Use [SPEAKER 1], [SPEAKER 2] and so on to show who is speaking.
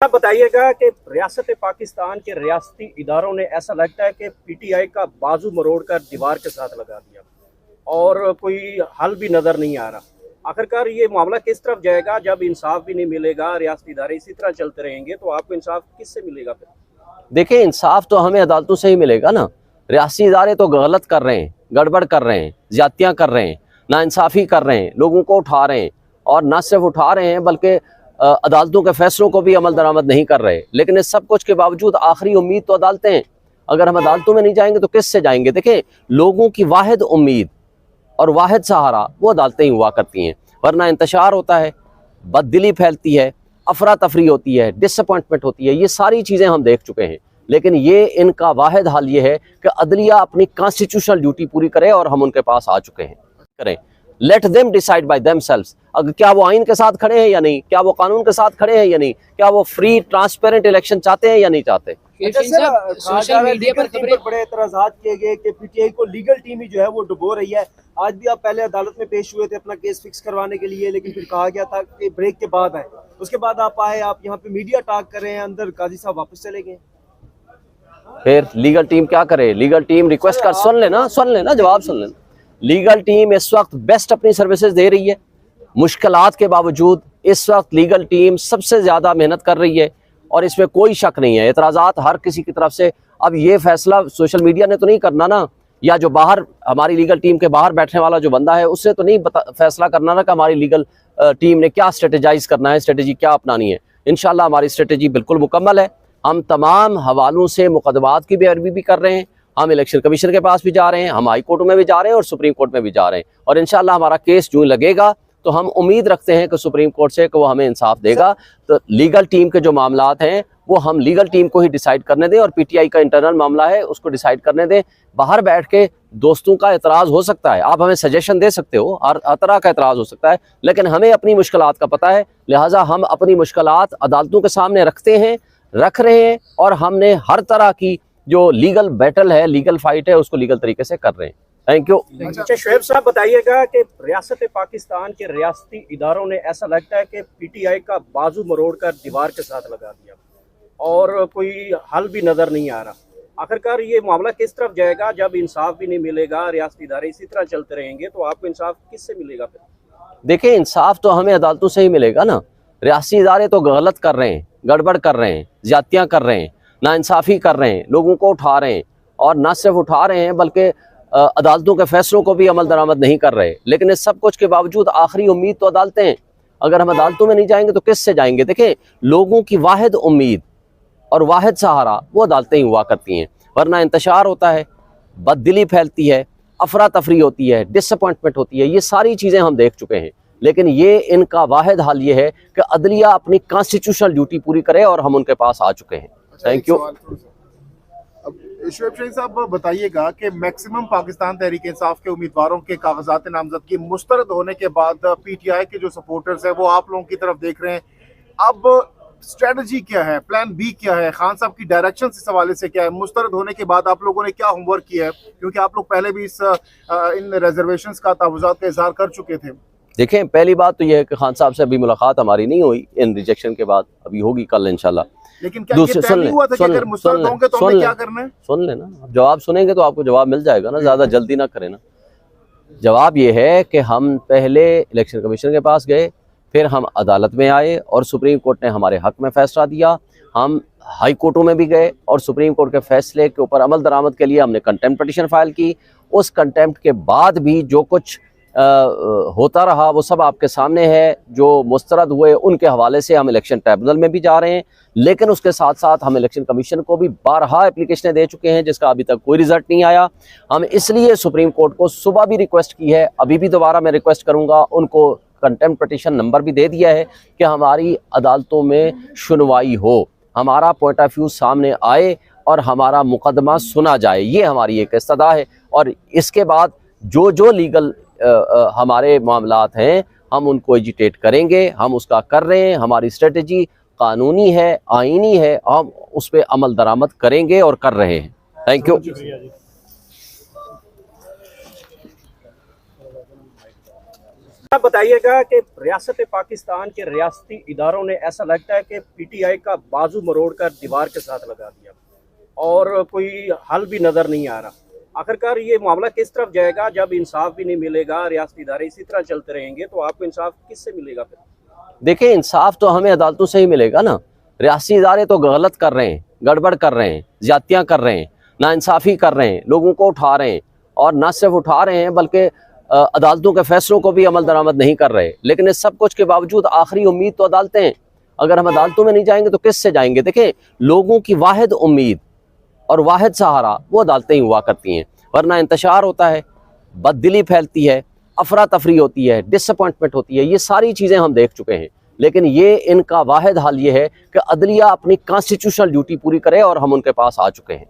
[SPEAKER 1] साहब बताइएगा कि रियासत पाकिस्तान के रियासती इदारों ने ऐसा लगता है कि पीटीआई का बाजू मरोड़कर दीवार के साथ लगा दिया और कोई हल भी नजर नहीं आ रहा। आखिरकार ये मामला किस तरफ जाएगा? जब इंसाफ भी नहीं मिलेगा, रियासती इदारे इसी तरह चलते रहेंगे तो आपको इंसाफ किससे मिलेगा फिर?
[SPEAKER 2] देखिए, इंसाफ तो हमें अदालतों से ही मिलेगा ना। रियासती इदारे तो गलत कर रहे हैं, गड़बड़ कर रहे हैं, ज्यादतियाँ कर रहे हैं, नाइंसाफ़ी कर रहे हैं, लोगों को उठा रहे हैं, और न सिर्फ उठा रहे हैं बल्कि अदालतों के फैसलों को भी अमल दरामद नहीं कर रहे। लेकिन इस सब कुछ के बावजूद आखिरी उम्मीद तो अदालतें हैं। अगर हम अदालतों में नहीं जाएंगे तो किस से जाएंगे? देखिए, लोगों की वाहिद उम्मीद और वाहिद सहारा वो अदालतें ही हुआ करती हैं, वरना इंतशार होता है, बददिली फैलती है, अफरा तफरी होती है, डिसअपॉइंटमेंट होती है। ये सारी चीज़ें हम देख चुके हैं। लेकिन ये इनका वाहिद हाल ये है कि अदलिया अपनी कॉन्स्टिट्यूशनल ड्यूटी पूरी करे, और हम उनके पास आ चुके हैं। करें, let them decide by themselves. अगर क्या वो आइन के साथ खड़े हैं या नहीं, क्या वो कानून के साथ खड़े हैं या नहीं, क्या वो फ्री ट्रांसपेरेंट इलेक्शन चाहते हैं या नहीं चाहते।
[SPEAKER 3] सोशल मीडिया पर बड़े एतराज़ात किए गए कि पीटीआई को लीगल टीम ही जो है वो डुबो रही है। आज भी आप पहले अदालत में पेश हुए थे अपना केस फिक्स करवाने के लिए, लेकिन फिर कहा गया था कि ब्रेक के बाद आए। उसके बाद आप आए, आप यहाँ पे मीडिया टॉक कर रहे हैं, अंदर काजी साहब वापस चले गए।
[SPEAKER 2] फिर लीगल टीम क्या करे? लीगल टीम रिक्वेस्ट कर, सुन लेना, जवाब सुन लेना। लीगल टीम इस वक्त बेस्ट अपनी सर्विसेज दे रही है। मुश्किलात के बावजूद इस वक्त लीगल टीम सबसे ज़्यादा मेहनत कर रही है, और इसमें कोई शक नहीं है। एतराज़ात हर किसी की तरफ से। अब ये फैसला सोशल मीडिया ने तो नहीं करना ना, या जो बाहर हमारी लीगल टीम के बाहर बैठने वाला जो बंदा है उससे तो नहीं फैसला करना ना कि हमारी लीगल टीम ने क्या स्ट्रेटेजाइज करना है, स्ट्रेटेजी क्या अपनानी है। इंशाल्लाह हमारी स्ट्रेटेजी बिल्कुल मुकम्मल है। हम तमाम हवालों से मुकदमात की पैरवी भी कर रहे हैं। हम इलेक्शन कमीशन के पास भी जा रहे हैं, हम हाई कोर्ट में भी जा रहे हैं और सुप्रीम कोर्ट में भी जा रहे हैं। और इंशाल्लाह हमारा केस जो लगेगा तो हम उम्मीद रखते हैं कि सुप्रीम कोर्ट से कि वो हमें इंसाफ देगा। तो लीगल टीम के जो मामलात हैं वो हम लीगल टीम को ही डिसाइड करने दें, और पीटीआई का इंटरनल मामला है उसको डिसाइड करने दें। बाहर बैठ के दोस्तों का एतराज़ हो सकता है, आप हमें सजेशन दे सकते हो, हर तरह का एतराज़ हो सकता है, लेकिन हमें अपनी मुश्किलात का पता है। लिहाजा हम अपनी मुश्किलात अदालतों के सामने रख रहे हैं, और हमने हर तरह की जो लीगल बैटल है, लीगल फाइट है, उसको लीगल तरीके से कर रहे हैं। Thank you.
[SPEAKER 1] अच्छा शुएब साहब बताइएगा कि रियासत पाकिस्तान के रियासती इदारों ने ऐसा लगता है कि पीटीआई का बाजू मरोड़कर दीवार के साथ लगा दिया और कोई हल भी नजर नहीं आ रहा। आखिरकार ये मामला किस तरफ जाएगा? जब इंसाफ भी नहीं मिलेगा, रियासती इदारे इसी तरह चलते रहेंगे तो आपको इंसाफ किससे मिलेगा फिर?
[SPEAKER 2] देखिए, इंसाफ तो हमें अदालतों से ही मिलेगा ना। रियासती इदारे तो गलत कर रहे हैं, गड़बड़ कर रहे हैं, ज्यादतियाँ कर रहे हैं, नाइंसाफ़ी कर रहे हैं, लोगों को उठा रहे हैं, और न सिर्फ उठा रहे हैं बल्कि अदालतों के फैसलों को भी अमल दरामद नहीं कर रहे। लेकिन इस सब कुछ के बावजूद आखिरी उम्मीद तो अदालतें हैं। अगर हम अदालतों में नहीं जाएंगे तो किस से जाएंगे? देखिए, लोगों की वाहिद उम्मीद और वाहिद सहारा वो अदालतें ही हुआ करती हैं, वरना इंतशार होता है, बददिली फैलती है, अफरा तफरी होती है, डिसअपॉइंटमेंट होती है। ये सारी चीज़ें हम देख चुके हैं। लेकिन ये इनका वाहिद हाल ये है कि अदलिया अपनी कॉन्स्टिट्यूशनल ड्यूटी पूरी करे, और हम उनके पास आ चुके हैं। Thank you.
[SPEAKER 4] शुएब शहीद साहब बताइएगा कि मैक्सिमम पाकिस्तान तहरीक इंसाफ के उम्मीदवारों के कागजात नामजदगी मुस्तरद होने के बाद पीटीआई के जो सपोर्टर्स हैं वो आप लोगों की तरफ देख रहे हैं। अब स्ट्रेटजी क्या है, प्लान बी क्या है, खान साहब की डायरेक्शन इस हवाले से क्या है? मुस्तरद होने के बाद आप लोगों ने क्या होमवर्क किया है, क्योंकि आप लोग पहले भी इन रिजर्वेशंस का तहफ़्फ़ुज़ात का इज़हार कर चुके थे।
[SPEAKER 2] देखें, पहली बात तो यह है कि खान साहब से अभी मुलाकात हमारी नहीं हुई इन रिजेक्शन के बाद, अभी होगी कल इंशाल्लाह।
[SPEAKER 4] लेकिन क्या ये तय नहीं हुआ था कि अगर मुस्तरद होंगे तो हमें क्या करना है?
[SPEAKER 2] सुन लेना, आप जवाब सुनेंगे तो आपको जवाब मिल जाएगा ना, ज़्यादा जल्दी ना करें ना। जवाब ये है कि हम पहले इलेक्शन कमीशन के पास गए, फिर हम अदालत में आए और सुप्रीम कोर्ट ने हमारे हक में फैसला दिया। हम हाई कोर्टों में भी गए और सुप्रीम कोर्ट के फैसले के ऊपर अमल दरामद के लिए हमने कंटेम्प्ट पिटीशन फाइल की। उस कंटेम्प्ट के बाद भी जो कुछ होता रहा वो सब आपके सामने है। जो मुस्तरद हुए उनके हवाले से हम इलेक्शन ट्रिब्यूनल में भी जा रहे हैं, लेकिन उसके साथ साथ हम इलेक्शन कमीशन को भी 12 एप्लीकेशनें दे चुके हैं जिसका अभी तक कोई रिजल्ट नहीं आया। हम इसलिए सुप्रीम कोर्ट को सुबह भी रिक्वेस्ट की है, अभी भी दोबारा मैं रिक्वेस्ट करूँगा, उनको कंटेम्प्ट पिटीशन नंबर भी दे दिया है कि हमारी अदालतों में सुनवाई हो, हमारा पॉइंट ऑफ व्यू सामने आए और हमारा मुकदमा सुना जाए। ये हमारी एक इस्तदा है। और इसके बाद जो लीगल हमारे मामलात हैं हम उनको एजिटेट करेंगे। हम उसका कर रहे हैं, हमारी स्ट्रेटजी कानूनी है, आईनी है, हम उस पर अमल दरामद करेंगे और कर रहे हैं। Thank you.
[SPEAKER 1] आप बताइएगा कि रियासत पाकिस्तान के रियासती इदारों ने ऐसा लगता है कि पीटीआई का बाजू मरोड़ कर दीवार के साथ लगा दिया और कोई हल भी नज़र नहीं आ रहा। आखिरकार ये मामला किस तरफ जाएगा? जब इंसाफ भी नहीं मिलेगा, रियासती इदारे इसी तरह चलते रहेंगे, तो आपको इंसाफ किससे मिलेगा फिर?
[SPEAKER 2] देखिए, इंसाफ तो हमें अदालतों से ही मिलेगा ना। रियासती इदारे तो गलत कर रहे हैं, गड़बड़ कर रहे हैं, ज्यादतियाँ कर रहे हैं, नाइंसाफ़ी कर रहे हैं, लोगों को उठा रहे हैं, और न सिर्फ उठा रहे हैं बल्कि अदालतों के फैसलों को भी अमल दरामद नहीं कर रहे। लेकिन इस सब कुछ के बावजूद आखिरी उम्मीद तो अदालतें हैं। अगर हम अदालतों में नहीं जाएंगे तो किससे जाएंगे? देखें, लोगों की वाहिद उम्मीद और वाहिद सहारा वो अदालतें ही हुआ करती हैं, वरना इंतशार होता है, बददिली फैलती है, अफरा तफरी होती है, डिसअपॉइंटमेंट होती है। ये सारी चीज़ें हम देख चुके हैं। लेकिन ये इनका वाहिद हाल ये है कि अदलिया अपनी कॉन्स्टिट्यूशनल ड्यूटी पूरी करे, और हम उनके पास आ चुके हैं।